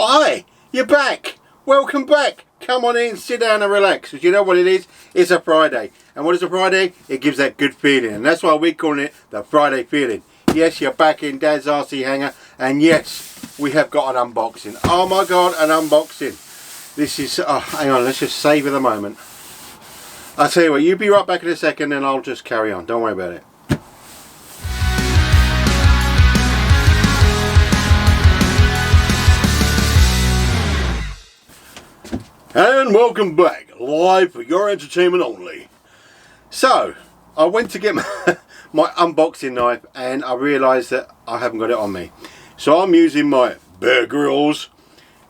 Hi, you're back. Welcome back. Come on in, sit down and relax. Because you know what it is? It's a Friday. And what is a Friday? It gives that good feeling. And that's why we're calling it the Friday feeling. Yes, you're back in Dad's RC hangar. And yes, we have got an unboxing. Oh my God, an unboxing. This is, hang on, let's just savour the moment. I'll tell you what, you be right back in a second and I'll just carry on. Don't worry about it. And welcome back, live for your entertainment only. So, I went to get my unboxing knife and I realised that I haven't got it on me. So I'm using my Bear Grylls.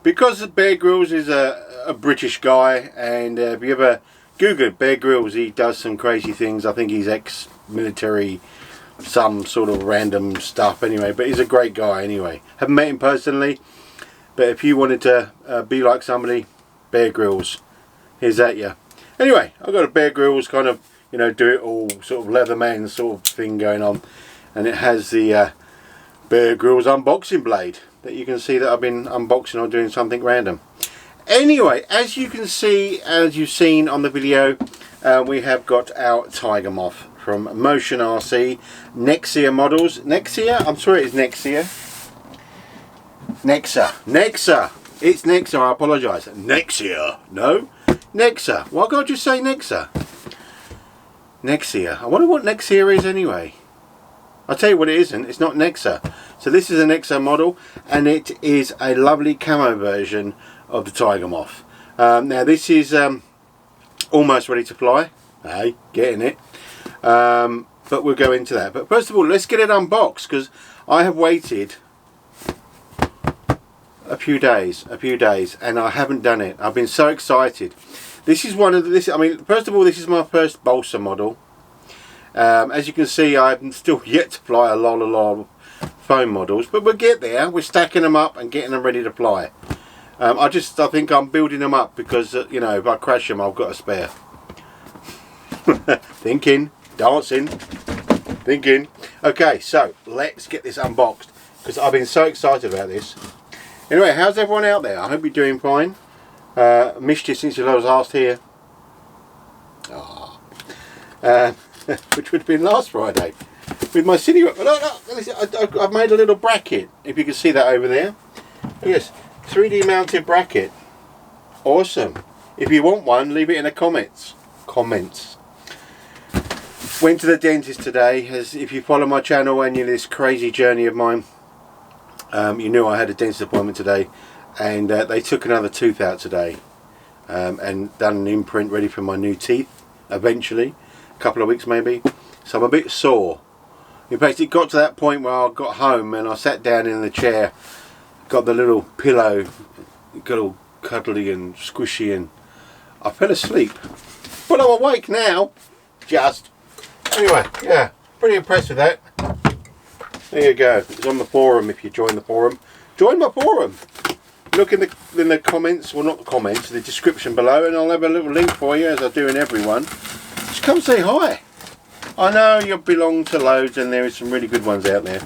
Because Bear Grylls is a British guy, and if you ever Google Bear Grylls, he does some crazy things. I think he's ex-military, some sort of random stuff anyway, but he's a great guy anyway. Haven't met him personally, but if you wanted to be like somebody, Bear Grylls, here's at you. Anyway, I've got a Bear Grylls kind of, you know, do it all sort of Leatherman sort of thing going on, and it has the Bear Grylls unboxing blade that you can see that I've been unboxing or doing something random. Anyway, as you can see, as you've seen on the video, we have got our Tiger Moth from Motion RC, Nexa models. Nexa? I'm sure it is Nexa. Nexa. It's Nexa, I apologise. Nexa. No? Nexa. Why can't you say Nexa? Nexa. I wonder what Nexa is anyway. I'll tell you what it isn't. It's not Nexa. So this is a Nexa model, and it is a lovely camo version of the Tiger Moth. Now this is almost ready to fly. Hey, getting it. But we'll go into that. But first of all, let's get it unboxed, because I have waited a few days and I haven't done it. I've been so excited. This is one of the, I mean, first of all, this is my first balsa model. As you can see, I'm still yet to fly a lot of foam models, but we'll get there. We're stacking them up and getting them ready to fly. I think I'm building them up because you know, if I crash them, I've got a spare. Thinking, dancing, thinking. Okay, so let's get this unboxed because I've been so excited about this. Anyway, how's everyone out there? I hope you're doing fine. Missed you since you was last here. Which would have been last Friday. With my city... Look, I've made a little bracket, if you can see that over there. Yes, 3D mounted bracket. Awesome. If you want one, leave it in the comments. Went to the dentist today. As if you follow my channel and you're this crazy journey of mine, you knew I had a dentist appointment today, and they took another tooth out today and done an imprint ready for my new teeth eventually, a couple of weeks maybe. So I'm a bit sore. In fact, it got to that point where I got home and I sat down in the chair, got the little pillow, got all cuddly and squishy, and I fell asleep. But I'm awake now, just. Anyway, yeah, pretty impressed with that. There you go. It's on the forum. If you join the forum, join my forum. Look in the comments, well, not the comments, the description below, and I'll have a little link for you, as I do in everyone. Just come say hi. I know you belong to loads, and there is some really good ones out there.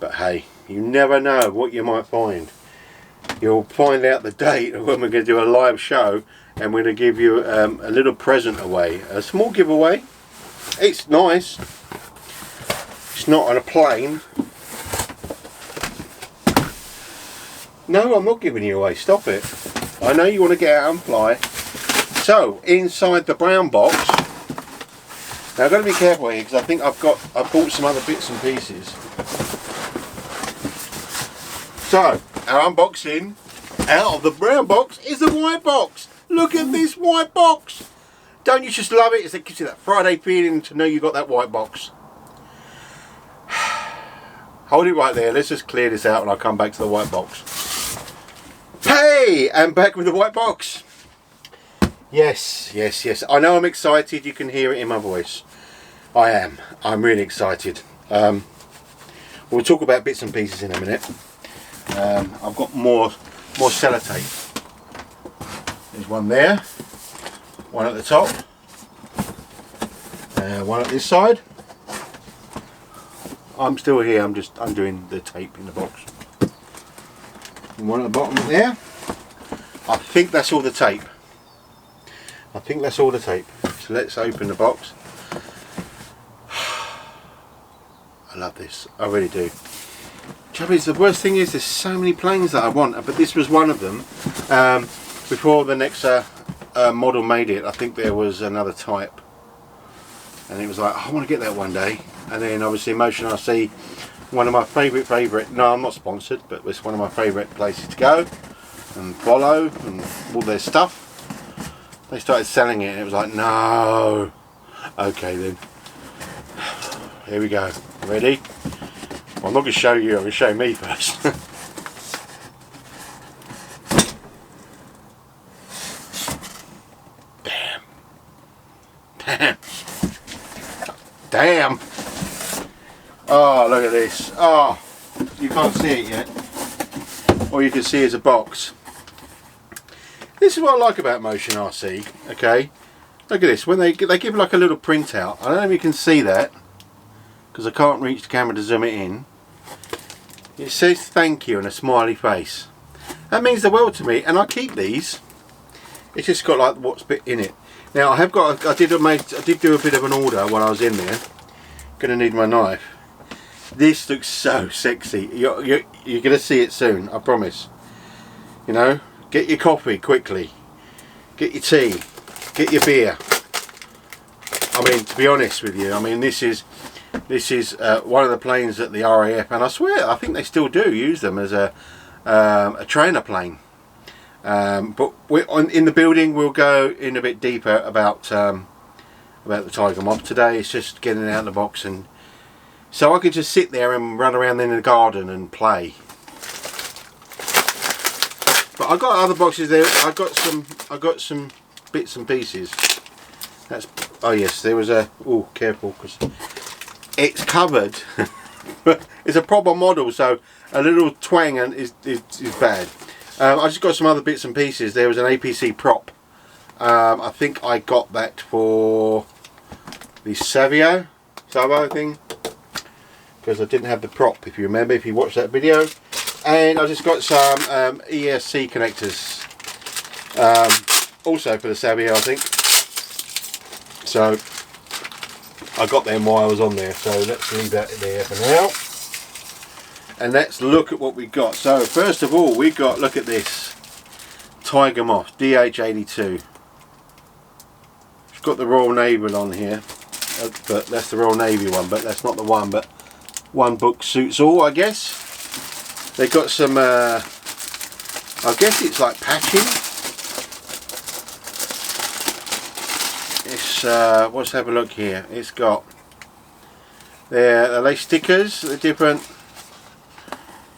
But hey, you never know what you might find. You'll find out the date of when we're going to do a live show, and we're going to give you a little present away, a small giveaway. It's nice. It's not on a plane. No, I'm not giving you away. Stop it. I know you want to get out and fly. So, inside the brown box. Now I've got to be careful here because I think I've bought some other bits and pieces. So, our unboxing out of the brown box is the white box. Look at this white box. Don't you just love it? It gives you that Friday feeling to know you got that white box. Hold it right there. Let's just clear this out and I'll come back to the white box. Hey! I'm back with the white box. Yes. I know I'm excited. You can hear it in my voice. I am. I'm really excited. We'll talk about bits and pieces in a minute. I've got more sellotape. There's one there. One at the top. One at this side. I'm still here, I'm just undoing the tape in the box. and one at the bottom there. I think that's all the tape. I think that's all the tape. So let's open the box. I love this, I really do. Trouble is, the worst thing is there's so many planes that I want, but this was one of them. Before the Nexa model made it, I think there was another type, and it was like, I want to get that one day. And then obviously Motion RC, one of my favourite, no I'm not sponsored, but it's one of my favourite places to go and follow and all their stuff. They started selling it and it was like, no. Okay then, here we go. Ready? Well, I'm not going to show you, I'm going to show me first. Damn. Damn. Damn. Oh, look at this. Oh, you can't see it yet. All you can see is a box. This is what I like about Motion RC, okay? Look at this. When they give like a little printout. I don't know if you can see that, because I can't reach the camera to zoom it in. It says thank you and a smiley face. That means the world to me, and I keep these. It's just got like what's bit in it. Now I have got. I did do a bit of an order while I was in there. Gonna need my knife. This looks so sexy. You're gonna see it soon, I promise. You know, get your coffee quickly. Get your tea. Get your beer. I mean, to be honest with you, I mean this is one of the planes at the ARF, and I swear I think they still do use them as a trainer plane. But in the building we'll go in a bit deeper about the Tiger Moth. Today it's just getting it out of the box, and so I could just sit there and run around in the garden and play. But I got other boxes there. I got some bits and pieces. That's, oh yes, there was a, oh careful, because it's covered. It's a proper model, so a little twang and is bad. I just got some other bits and pieces. There was an APC prop. I think I got that for the Savo thing, because I didn't have the prop, if you remember, if you watched that video. And I just got some ESC connectors, also for the Savo, I think. So I got them while I was on there, so let's leave that there for now. And let's look at what we got. So first of all, we got, look at this, Tiger Moth DH.82. It's got the Royal Navy on here, but that's the Royal Navy one, but that's not the one, but one book suits all, I guess. They got some, I guess it's like patching. It's, let's have a look here. It's got, are they stickers? They're different.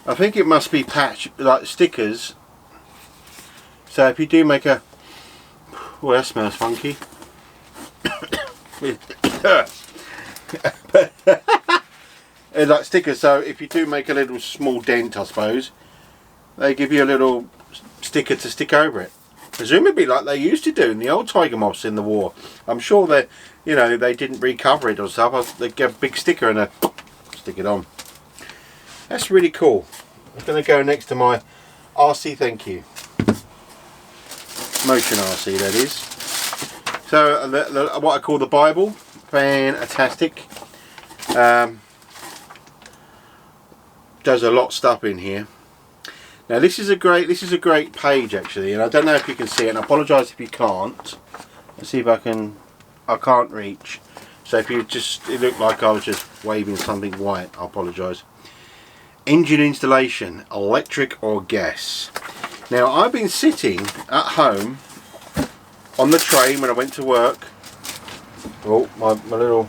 I think it must be patch, like stickers. So if you do make a, oh that smells funky. It's like stickers, so if you do make a little small dent, I suppose, they give you a little sticker to stick over it. Presumably like they used to do in the old Tiger Moths in the war. I'm sure that, you know, they didn't recover it or stuff. They get a big sticker and stick it on. That's really cool. It's going to go next to my RC thank you. Motion RC, that is. So what I call the Bible. Fantastic. Does a lot of stuff in here. Now this is a great page actually, and I don't know if you can see it, and I apologise if you can't. Let's see if I can't reach. So if you just, it looked like I was just waving something white, I apologise. Engine installation, electric or gas. Now I've been sitting at home on the train when I went to work. Oh, my little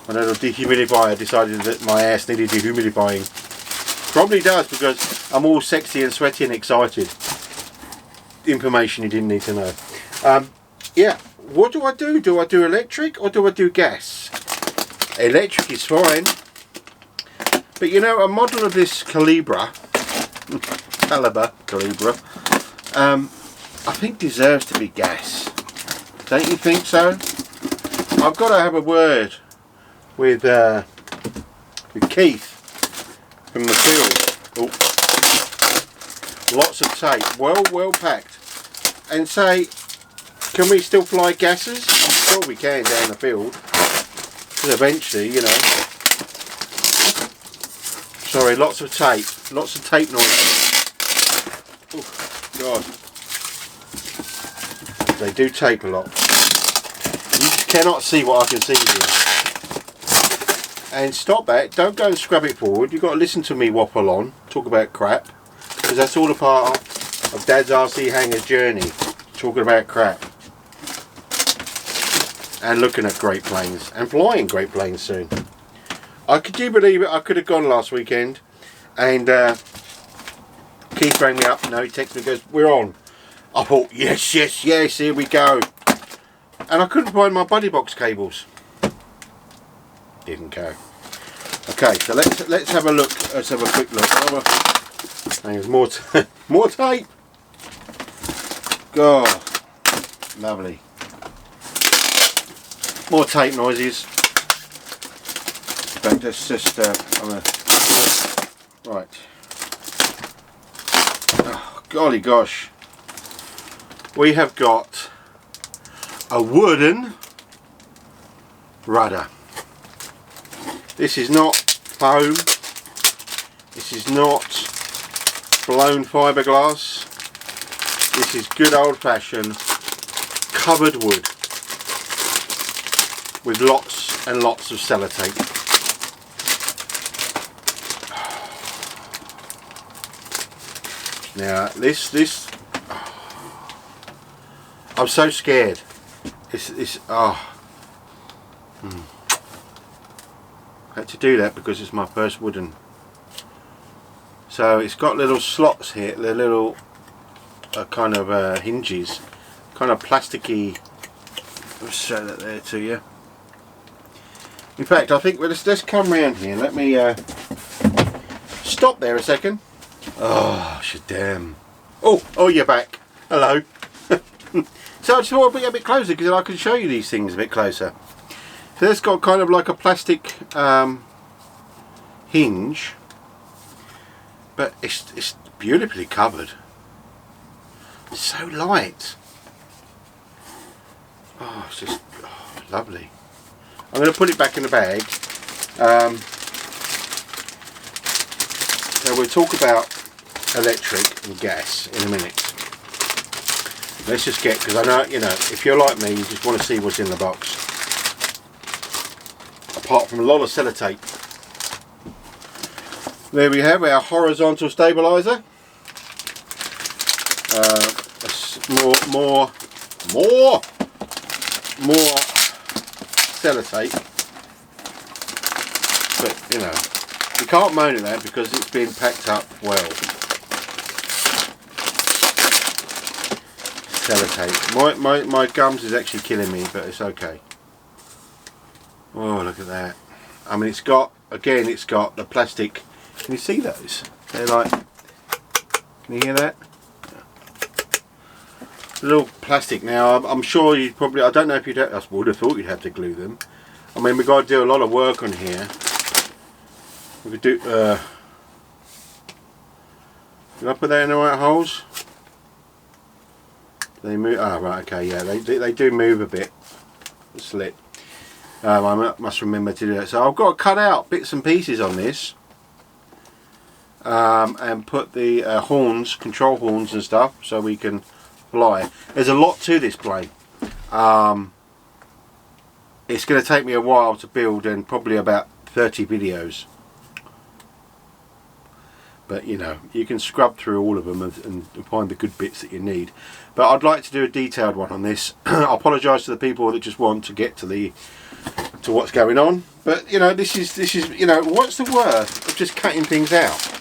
dehumidifier decided that my ass needed dehumidifying. Probably does, because I'm all sexy and sweaty and excited. Information you didn't need to know. Yeah, what do I do? Do I do electric or do I do gas? Electric is fine. But you know, a model of this caliber, I think deserves to be gas. Don't you think so? I've got to have a word with Keith from the field. Oh, Lots of tape, well packed. And say, can we still fly gases? I'm sure we can down the field. Because eventually, you know. Sorry, lots of tape noises. Oh God. They do tape a lot. You cannot see what I can see here. And stop that, don't go and scrub it forward. You've got to listen to me waffle on, talk about crap. Because that's all a part of Dad's RC Hangar's journey. Talking about crap. And looking at great planes. And flying great planes soon. Could you believe it? I could have gone last weekend. And Keith rang me up. No, he texted me, goes, we're on. I thought, yes, here we go. And I couldn't find my buddy box cables. Didn't go. Okay, so let's have a look. Let's have a quick look. There's more more tape. God, lovely. More tape noises. But just right. Oh, golly gosh. We have got a wooden rudder. This is not foam. This is not blown fiberglass. This is good old-fashioned covered wood with lots and lots of sellotape. Now this I'm so scared. I had to do that because it's my first wooden. So it's got little slots here, the little kind of hinges, kind of plasticky. I'll show that there to you. In fact, I think let's come round here. Let me stop there a second. Oh, damn. Oh, you're back. Hello. So I just thought I'd be a bit closer because I can show you these things a bit closer. So it's got kind of like a plastic hinge, but it's beautifully covered. It's so light. Oh, it's just lovely. I'm going to put it back in the bag. So we'll talk about electric and gas in a minute. Let's just get, because I know, you know, if you're like me, you just want to see what's in the box. Apart from a lot of sellotape. There we have our horizontal stabilizer. More sellotape. But you know, you can't moan at that because it's been packed up well. Sellotape. My gums is actually killing me, but it's okay. Oh, look at that. I mean, it's got the plastic. Can you see those? They're like, can you hear that? Little plastic. Now, I'm sure you probably, I don't know if you'd have, I would have thought you'd have to glue them. I mean, we've got to do a lot of work on here. We could do, did I put that in the right holes? They move, oh right, okay, yeah, they do move a bit. Slip. I must remember to do that. So I've got to cut out bits and pieces on this. And put the horns, control horns and stuff, so we can fly. There's a lot to this plane. It's going to take me a while to build, and probably about 30 videos. But you know, you can scrub through all of them and find the good bits that you need. But I'd like to do a detailed one on this. I apologise to the people that just want to get to what's going on. But you know, this is you know, what's the worth of just cutting things out?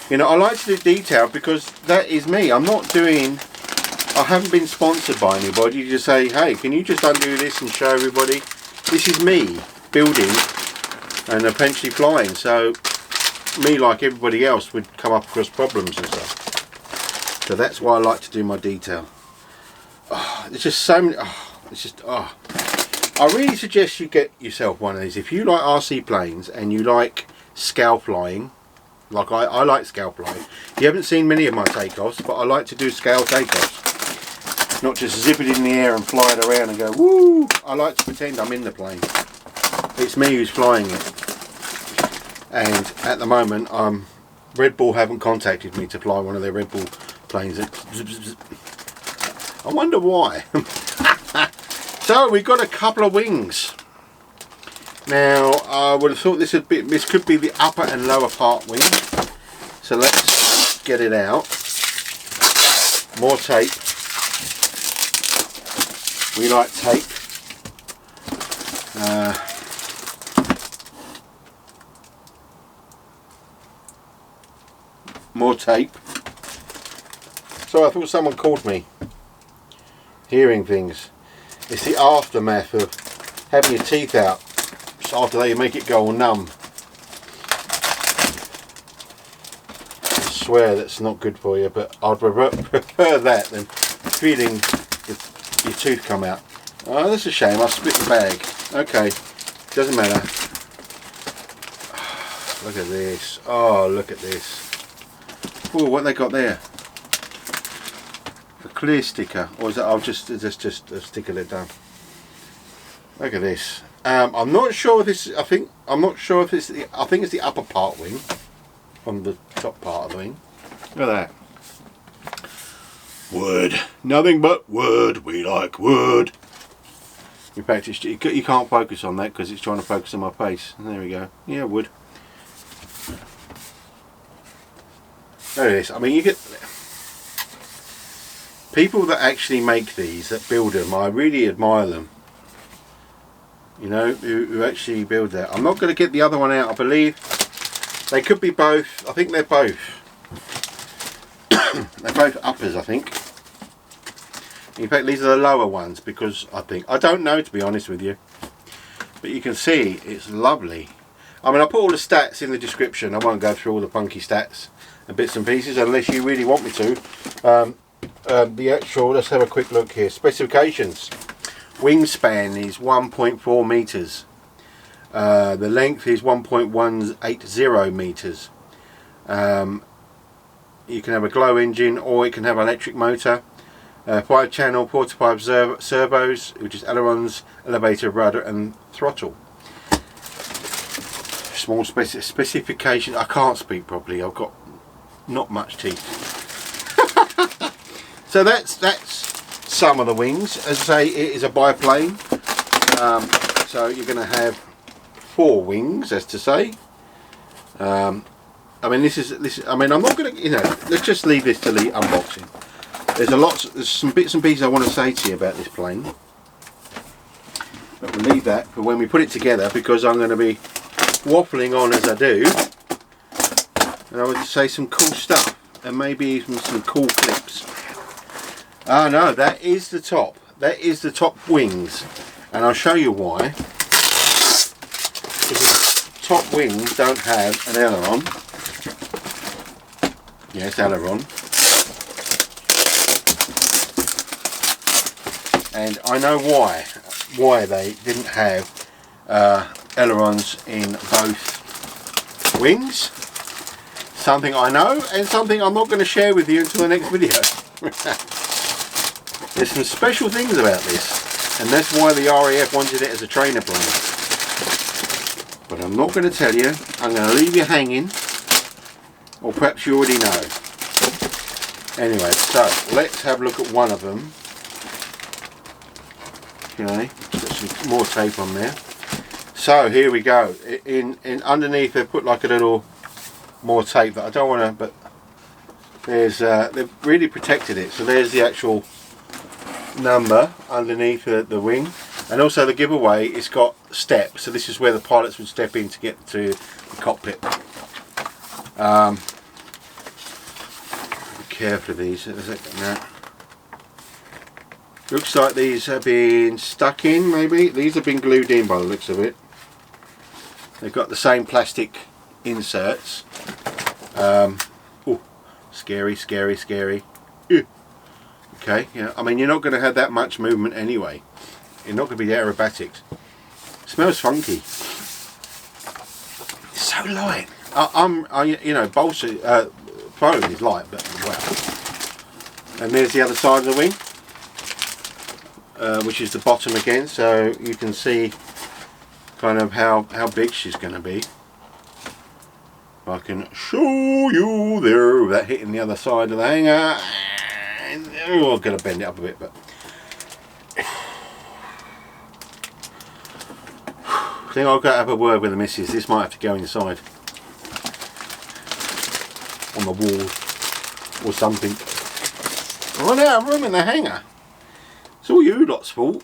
You know, I like to do detail because that is me. I haven't been sponsored by anybody to say, hey, can you just undo this and show everybody? This is me building and eventually flying. So me, like everybody else, would come up across problems and stuff. So that's why I like to do my detail. Oh, it's just so many. Oh, it's just, oh. I really suggest you get yourself one of these. If you like RC planes and you like scale flying, Like I like scale flying. You haven't seen many of my takeoffs, but I like to do scale takeoffs. Not just zip it in the air and fly it around and go woo. I like to pretend I'm in the plane. It's me who's flying it. And at the moment, Red Bull haven't contacted me to fly one of their Red Bull planes. I wonder why. So we got a couple of wings. Now I would have thought this could be the upper and lower part wing. So let's get it out. More tape. We like tape. More tape. So I thought someone called me. Hearing things. It's the aftermath of having your teeth out after they make it go all numb. I swear that's not good for you, but I'd prefer that than feeling your tooth come out. Oh, that's a shame. I split the bag. Okay, doesn't matter. Look at this. Oh, look at this. Oh, what they got there? A clear sticker, or is it? I'll just a sticker that done. Look at this. I'm not sure if this. I'm not sure if it's. I think it's the upper part wing, on the top part of the wing. Look at that. Wood. Nothing but wood. We like wood. In fact, you can't focus on that because it's trying to focus on my face. There we go. Yeah, wood. Look at this. I mean, you get people that actually make these, that build them. I really admire them. You know, who actually build that. I'm not going to get the other one out, I believe. They could be both. I think they're both. They're both uppers, I think. In fact, these are the lower ones because I don't know, to be honest with you. But you can see it's lovely. I mean, I'll put all the stats in the description. I won't go through all the funky stats and bits and pieces unless you really want me to. The actual, let's have a quick look here. Specifications. Wingspan is 1.4 meters. The length is 1.180 meters. You can have a glow engine or it can have an electric motor. 5-channel Porta-5 servos, which is ailerons, elevator, rudder and throttle. Small specification. I can't speak properly. I've got not much teeth. So that's some of the wings. As I say, it is a biplane. So you're going to have 4 wings, as to say. I mean, this. I mean, I'm not going to. You know, let's just leave this to the unboxing. There's some bits and pieces I want to say to you about this plane. But we'll leave that for when we put it together because I'm going to be waffling on as I do. And I would say some cool stuff and maybe even some cool clips. Ah no, that is the top. That is the top wings. And I'll show you why. Because the top wings don't have an aileron. Yes, aileron. And I know why they didn't have ailerons in both wings. Something I know and something I'm not going to share with you until the next video. There's some special things about this, and that's why the RAF wanted it as a trainer plane. But I'm not going to tell you. I'm going to leave you hanging, or perhaps you already know. Anyway, so let's have a look at one of them. Okay, got some more tape on there. So here we go. In underneath they've put like a little more tape that I don't want to, but there's they've really protected it. So there's the actual number underneath the wing, and also the giveaway. It's got steps. So this is where the pilots would step in to get to the cockpit. Be careful of these. No. Looks like these have been stuck in, maybe. These have been glued in by the looks of it. They've got the same plastic inserts. Oh, scary, scary, scary. Ew. Okay, yeah. I mean, you're not going to have that much movement anyway. You're not going to be aerobatics. It smells funky. It's so light. you know, balsa foam is light, but wow. And there's the other side of the wing, which is the bottom again, so you can see kind of how big she's going to be. If I can show you there without hitting the other side of the hanger. Oh, I'm going to bend it up a bit, but I think I've got to have a word with the missus. This might have to go inside on the wall or something. Run out of room in the hanger. It's all you lot's fault,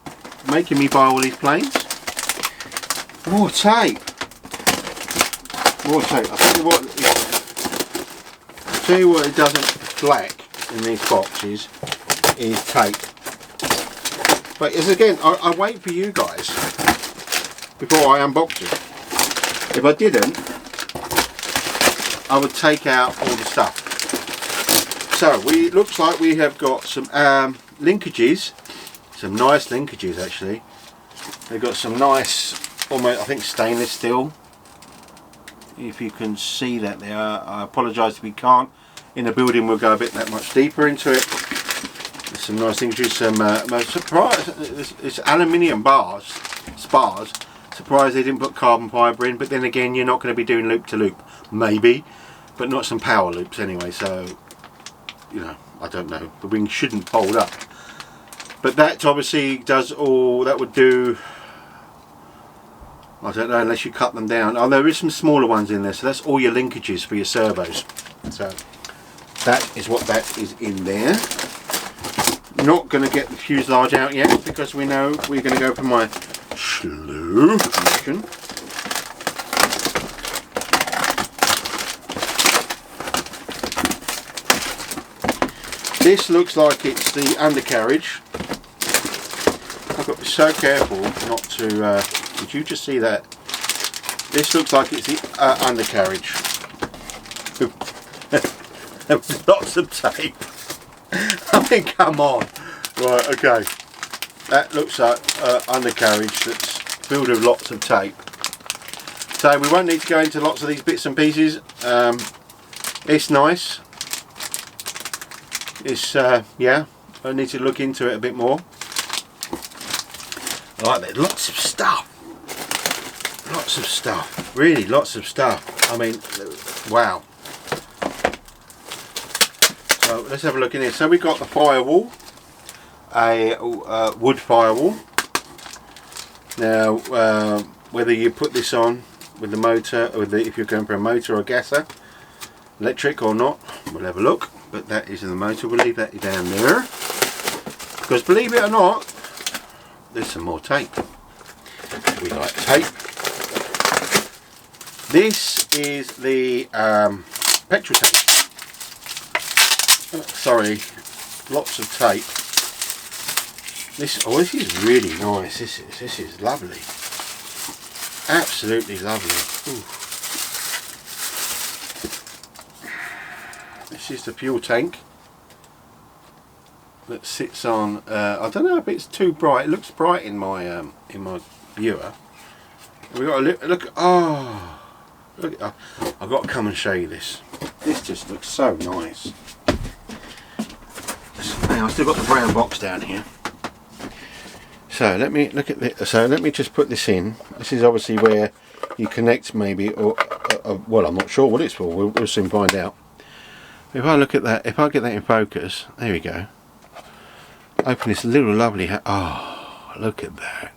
making me buy all these planes. More tape. More tape. I'll tell you what it doesn't lack in these boxes is tape. But as again, I wait for you guys before I unbox it. If I didn't, I would take out all the stuff. So looks like we have got some linkages, some nice linkages actually. They've got some nice, almost I think stainless steel. If you can see that there, I apologise if you can't. In the building we'll go a bit that much deeper into it. There's some nice linkages, some surprise. It's aluminium spars. Surprised they didn't put carbon fibre in, but then again you're not going to be doing loop to loop, maybe, but not some power loops anyway. So you know, I don't know. The wing shouldn't fold up, but that obviously does all that would do. I don't know, unless you cut them down. Oh, there is some smaller ones in there, so that's all your linkages for your servos. So that is what that is in there. Not going to get the fuselage out yet because we know we're going to go for my slow motion. This looks like it's the undercarriage. I've got to be so careful not to. Did you just see that? This looks like it's the undercarriage. Lots of tape. I mean, come on. Right, okay. That looks like undercarriage that's filled with lots of tape. So we won't need to go into lots of these bits and pieces. It's nice. It's yeah. I need to look into it a bit more. Like that, lots of stuff. Lots of stuff, really lots of stuff. I mean, wow. So let's have a look in here. So we've got the firewall, a wood firewall. Now, whether you put this on with the motor, or if you're going for a motor or gasser, electric or not, we'll have a look. But that is in the motor. We'll leave that down there because, believe it or not, there's some more tape. We like tape. This is the petrol tank. Sorry, lots of tape. This is really nice. This is lovely. Absolutely lovely. Ooh. This is the fuel tank that sits on. I don't know if it's too bright. It looks bright in my viewer. We got a look. Oh. Look, I've got to come and show you this. This just looks so nice. Now I've still got the brown box down here. So let me look at this. So let me just put this in. This is obviously where you connect, maybe, or well, I'm not sure what it's for. We'll soon find out. If I look at that, if I get that in focus, there we go. Open this little lovely. Oh, look at that.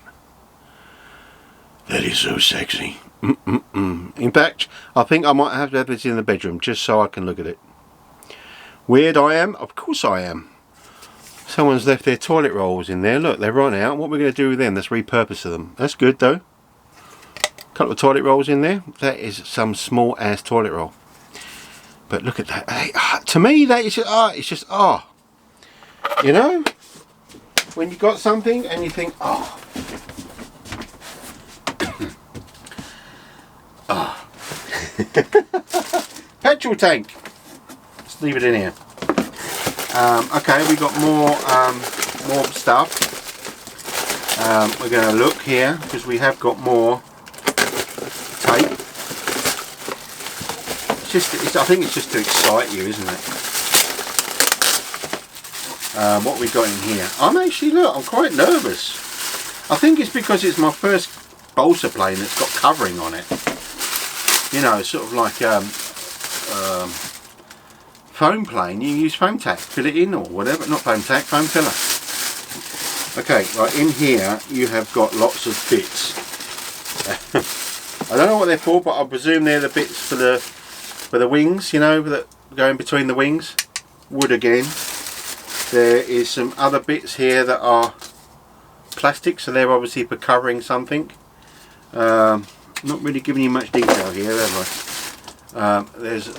That is so sexy. In fact, I think I might have to have this in the bedroom just so I can look at it. Weird I am? Of course I am. Someone's left their toilet rolls in there. Look, they're run out. What we're going to do with them? Let's repurpose them. That's good though. Couple of toilet rolls in there. That is some small ass toilet roll. But look at that. Hey, to me, that is just, it's just you know, when you got something and you think, petrol tank. Let's leave it in here. Okay, we got more stuff. We're going to look here because we have got more tape. I think it's just to excite you, isn't it? What we got in here? I'm quite nervous. I think it's because it's my first balsa plane that's got covering on it. You know, sort of like foam plane. You use foam tack, fill it in or whatever. Not foam tack, foam filler. Okay, right in here you have got lots of bits. I don't know what they're for, but I presume they're the bits for the wings. You know, that go in between the wings. Wood again. There is some other bits here that are plastic, so they're obviously for covering something. Not really giving you much detail here, have I? There's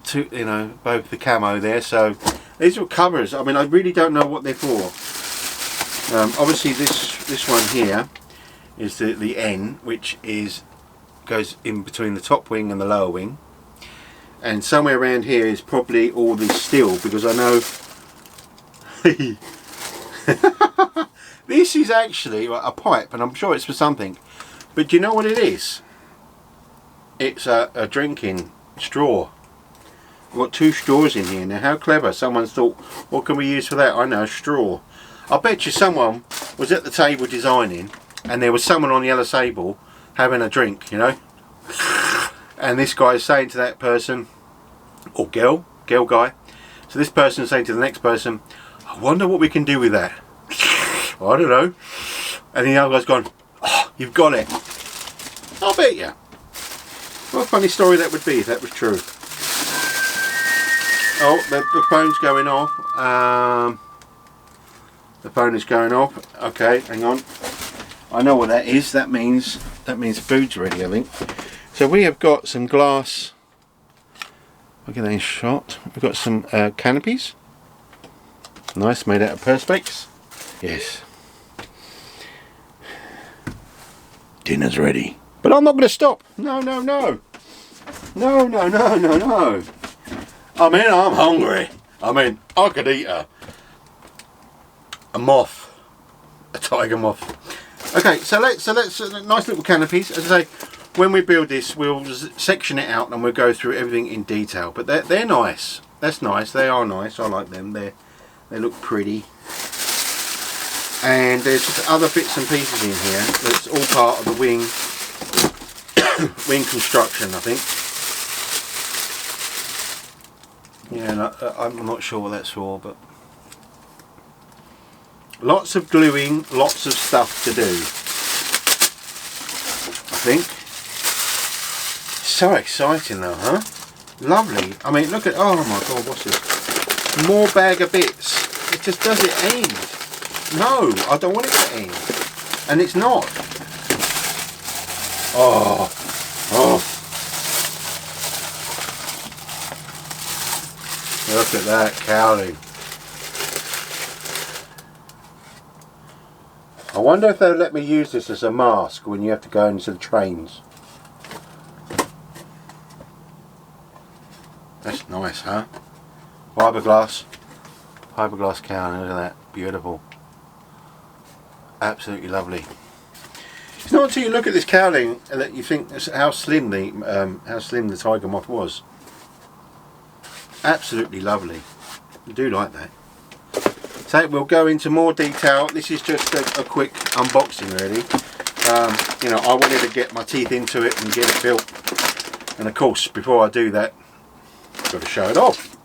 two, you know, both the camo there. So these are covers. I mean, I really don't know what they're for. Obviously, this one here is the N, which goes in between the top wing and the lower wing. And somewhere around here is probably all the steel, because I know. This is actually a pipe, and I'm sure it's for something, but do you know what it is? It's a drinking straw. I've got 2 straws in here. Now how clever, someone's thought, what can we use for that? I know, straw. I bet you someone was at the table designing and there was someone on the other table having a drink, you know, and this guy is saying to that person, or girl guy, so this person is saying to the next person, I wonder what we can do with that. I don't know. And the other guy's gone, oh, you've got it. I'll bet you. What a funny story that would be if that was true. Oh, the phone's going off. The phone is going off. Okay, hang on. I know what that is. That means food's ready, I think. So we have got some glass. I'll get that in shot. We've got some canopies. Nice, made out of perspex. Yes. Dinner's ready. But I'm not going to stop. No. No. I mean, I'm hungry. I mean, I could eat a moth. A tiger moth. Okay, so let's nice little canopies. As I say, when we build this, we'll section it out and we'll go through everything in detail. But they're nice. That's nice. They are nice. I like them. They look pretty. And there's just other bits and pieces in here that's all part of the wing construction, I think. Yeah, I'm not sure what that's for, but lots of gluing, lots of stuff to do, I think. So exciting though, huh? Lovely. I mean, look at, oh my god, what's this? More bag of bits. It just doesn't end. No, I don't want it to end. And it's not. Oh. Look at that cowling. I wonder if they'll let me use this as a mask when you have to go into the trains. That's nice, huh? Fiberglass cowling, look at that. Beautiful. Absolutely lovely. It's not until you look at this cowling that you think how slim the Tiger Moth was. Absolutely lovely. I do like that. So we'll go into more detail. This is just a quick unboxing, really. You know, I wanted to get my teeth into it and get it built. And of course, before I do that, I've got to show it off.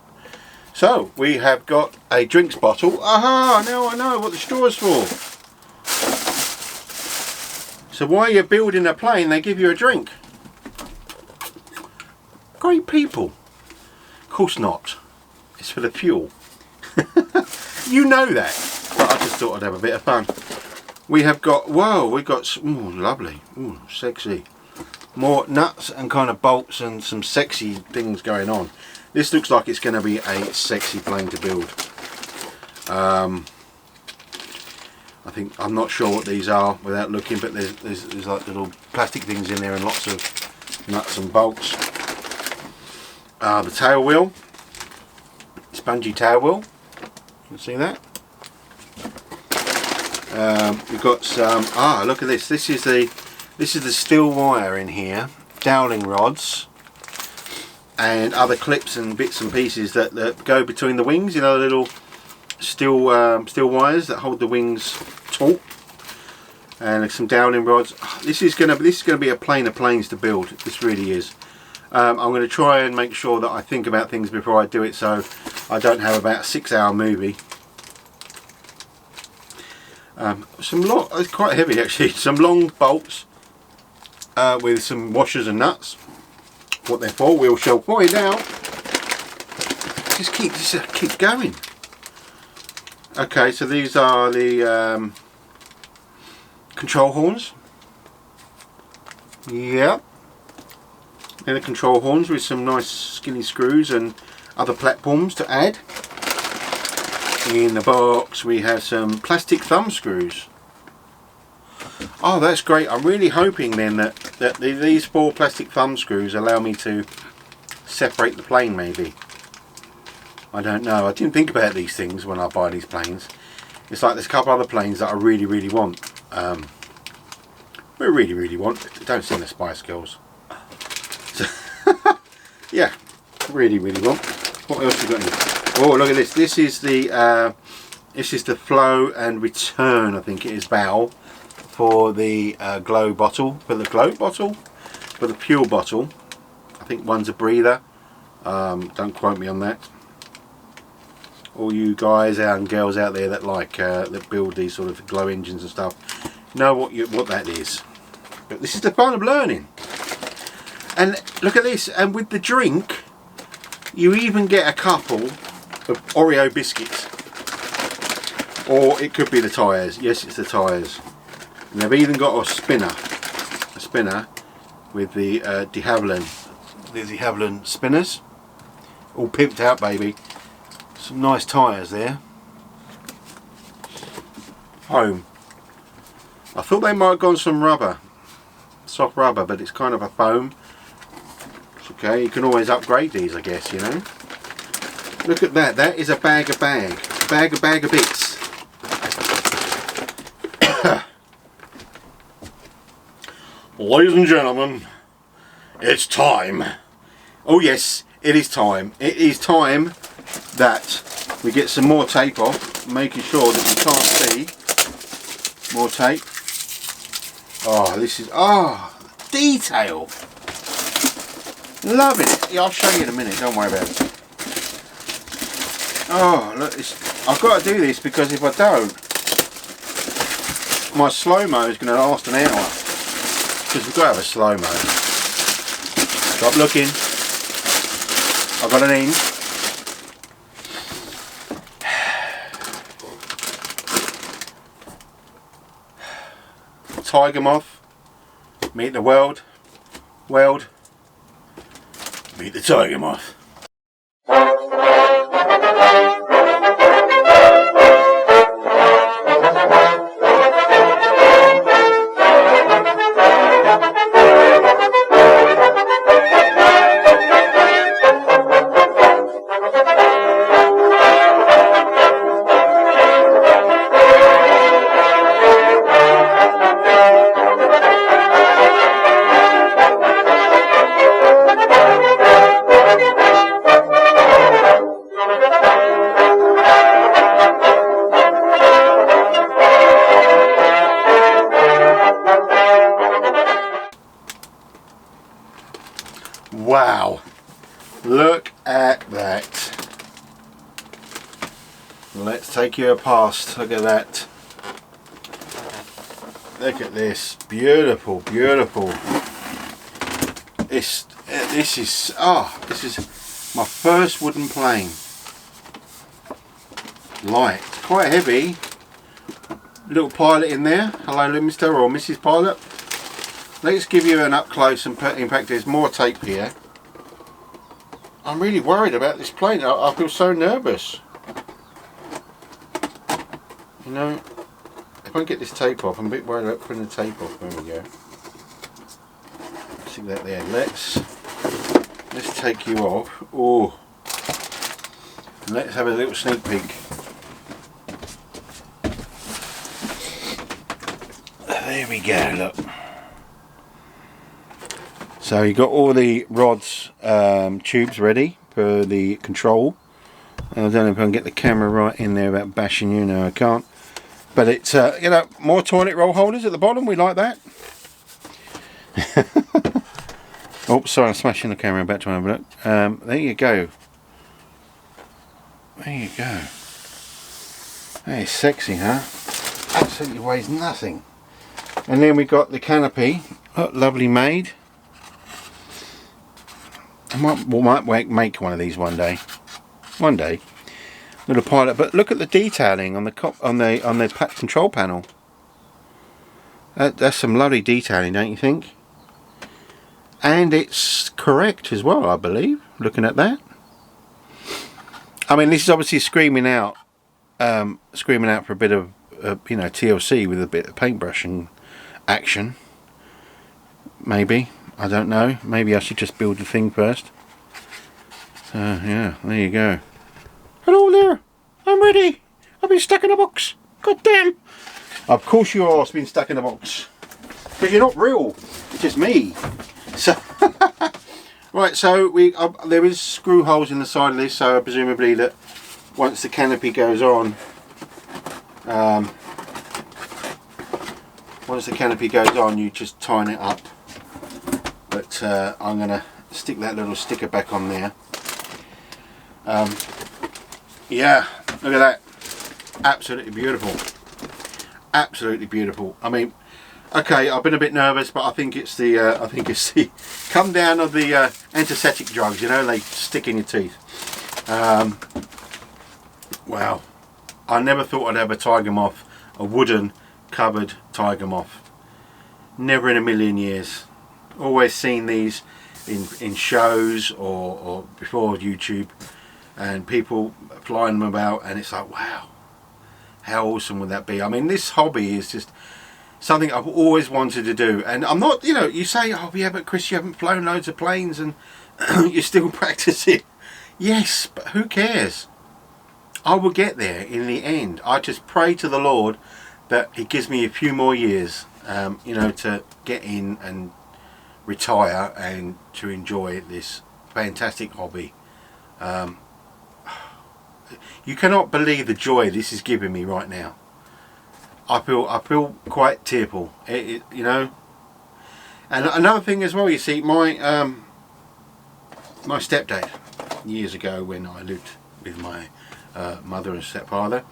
So we have got a drinks bottle. Aha! Now I know what the straw is for. So while you're building a plane, they give you a drink. Great people. Of course not. It's for the fuel. You know that. But I just thought I'd have a bit of fun. We have got, whoa, we've got, ooh, lovely. Ooh, sexy. More nuts and kind of bolts and some sexy things going on. This looks like it's going to be a sexy plane to build. I think, I'm not sure what these are without looking, but there's like little plastic things in there and lots of nuts and bolts. The tail wheel, spongy tail wheel. You can see that. We've got some. Look at this. This is the steel wire in here. Dowling rods. and other clips and bits and pieces that go between the wings, you know, the little steel wires that hold the wings taut, and some downing rods. This is gonna be a plane of planes to build. This really is. I'm going to try and make sure that I think about things before I do it, so I don't have about a 6-hour movie. It's quite heavy actually. Some long bolts with some washers and nuts. What they're for, we shall find out. Just keep going. Okay, so these are the control horns. Yep. They're the control horns with some nice skinny screws and other platforms to add. In the box we have some plastic thumb screws. Oh, that's great. I'm really hoping then that these 4 plastic thumb screws allow me to separate the plane maybe. I don't know. I didn't think about these things when I buy these planes. It's like there's a couple other planes that I really want. Really want. Don't sing the Spice Girls. So yeah, really want. What else have we got in here? Oh, look at this. This is the flow and return, I think it is, valve for the glow bottle. For the fuel bottle. I think one's a breather. Don't quote me on that. All you guys and girls out there that that build these sort of glow engines and stuff know what that is. But this is the fun of learning. And look at this. And with the drink, you even get a couple of Oreo biscuits. Or it could be the tyres. Yes, it's the tyres. And they've even got a spinner with the de Havilland spinners, all pimped out, baby. Some nice tyres there. Foam. I thought they might have gone some rubber, soft rubber, but it's kind of a foam. It's okay. You can always upgrade these, I guess, you know. Look at that. That is a bag of bits. Ladies and gentlemen, it's time. Oh yes, it is time. It is time that we get some more tape off, making sure that you can't see. More tape. Oh, this is, detail. Loving it. Yeah, I'll show you in a minute, don't worry about it. Oh, look, I've got to do this because if I don't, my slow-mo is going to last an hour. Because we've got to have a slow-mo. Stop looking. I've got an end. Tiger Moth. Meet the world. Meet the Tiger Moth. Wow, look at that. Let's take you past. Look at that. Look at this. Beautiful. This is my first wooden plane. Light, quite heavy. Little pilot in there. Hello, Mr. or Mrs. Pilot. Let's give you an up close, and in fact there's more tape here. I'm really worried about this plane. I feel so nervous. You know, if I can get this tape off, I'm a bit worried about putting the tape off. There we go. See that there. Let's take you off. Oh, let's have a little sneak peek. There we go. Look. So you got all the rods, tubes ready for the control. I don't know if I can get the camera right in there without bashing you. No, I can't. But it's, you know, more toilet roll holders at the bottom. We like that. Oh, sorry, I'm smashing the camera. About to have a look. There you go. There you go. That is sexy, huh? Absolutely weighs nothing. And then we got the canopy. Oh, lovely made. I might make one of these one day. One day. Little pilot, but look at the detailing on the control panel. That's some lovely detailing, don't you think? And it's correct as well, I believe. Looking at that, I mean, this is obviously screaming out for a bit of you know, TLC with a bit of paintbrushing action. Maybe, I don't know. Maybe I should just build the thing first. So yeah, there you go. Hello there, I'm ready. I've been stuck in a box. God damn. Of course you are been stuck in a box. Because you're not real. It's just me. So, right, so there is screw holes in the side of this, so presumably that once the canopy goes on, you just tighten it up. But I'm going to stick that little sticker back on there. Yeah, look at that. Absolutely beautiful. Absolutely beautiful. I mean, okay, I've been a bit nervous, but I think it's the come down of the anesthetic drugs. You know, they stick in your teeth. Wow, I never thought I'd have a Tiger Moth, a wooden covered Tiger Moth. Never in a million years. Always seen these in shows or before YouTube, and people flying them about, and it's like, wow, how awesome would that be? I mean, this hobby is just something I've always wanted to do. And I'm not, you know, you say, oh yeah, but Chris, you haven't flown loads of planes and you're still practicing. Yes, but who cares? I will get there in the end. I just pray to the Lord that he gives me a few more years, you know, to get in and retire and to enjoy this fantastic hobby. You cannot believe the joy this is giving me right now. I feel quite tearful, you know. And another thing as well, you see, my stepdad, years ago when I lived with my mother and stepfather,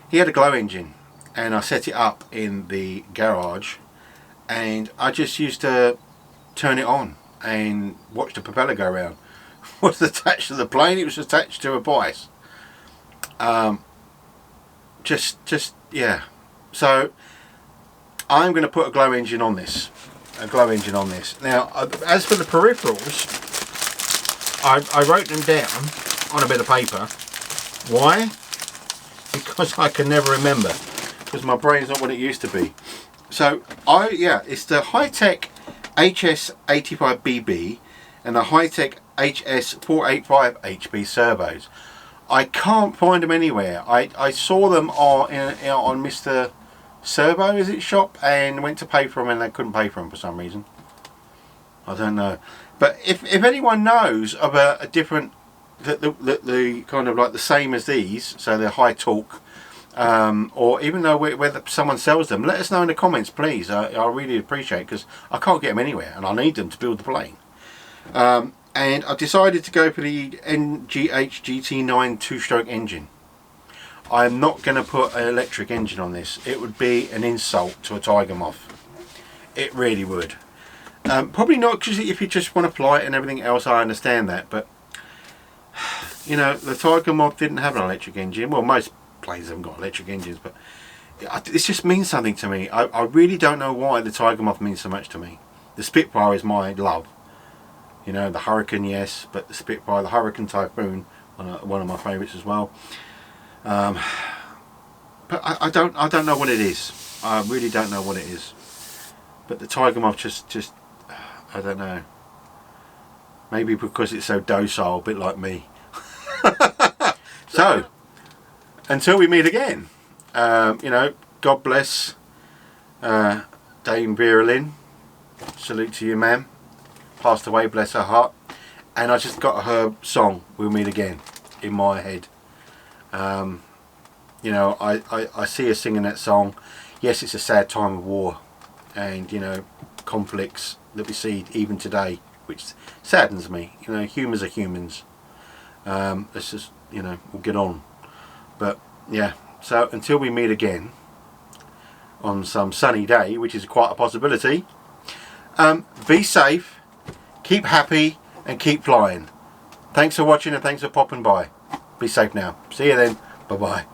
he had a glow engine, and I set it up in the garage, and I just used to turn it on and watch the propeller go around. It wasn't attached to the plane, it was attached to a vice. Yeah. So I'm going to put a glow engine on this. Now, as for the peripherals, I wrote them down on a bit of paper. Why? Because I can never remember. Because my brain's not what it used to be. So it's the Hi-Tech HS85BB and the Hi-Tech HS485HB servos. I can't find them anywhere. I saw them on Mr. Servo, is it, shop, and went to pay for them and they couldn't pay for them for some reason. I don't know. But if anyone knows of a different, the kind of like the same as these, so they're high torque, or even though whether someone sells them, let us know in the comments, please. I really appreciate it, because I can't get them anywhere and I need them to build the plane. And I decided to go for the NGH GT9 two-stroke engine. I'm not going to put an electric engine on this. It would be an insult to a Tiger Moth. It really would. Probably not, because if you just want to fly it and everything else, I understand that. But, you know, the Tiger Moth didn't have an electric engine. Well, most planes haven't got electric engines, but this just means something to me. I really don't know why the Tiger Moth means so much to me. The Spitfire is my love. You know, the Hurricane, yes, but the Spitfire, the Hurricane Typhoon, one of my favourites as well. But I don't know what it is. I really don't know what it is. But the Tiger Moth just I don't know. Maybe because it's so docile, a bit like me. So, until we meet again, you know, God bless Dame Vera Lynn. Salute to you, ma'am. passed away, bless her heart, and I just got her song, We'll Meet Again, in my head. You know, I see her singing that song. Yes, it's a sad time of war, and you know, conflicts that we see even today, which saddens me. You know, humans are humans. Let's just, you know, we'll get on. But yeah, so until we meet again on some sunny day, which is quite a possibility, be safe, keep happy, and keep flying. Thanks for watching, and thanks for popping by. Be safe now. See you then. Bye bye.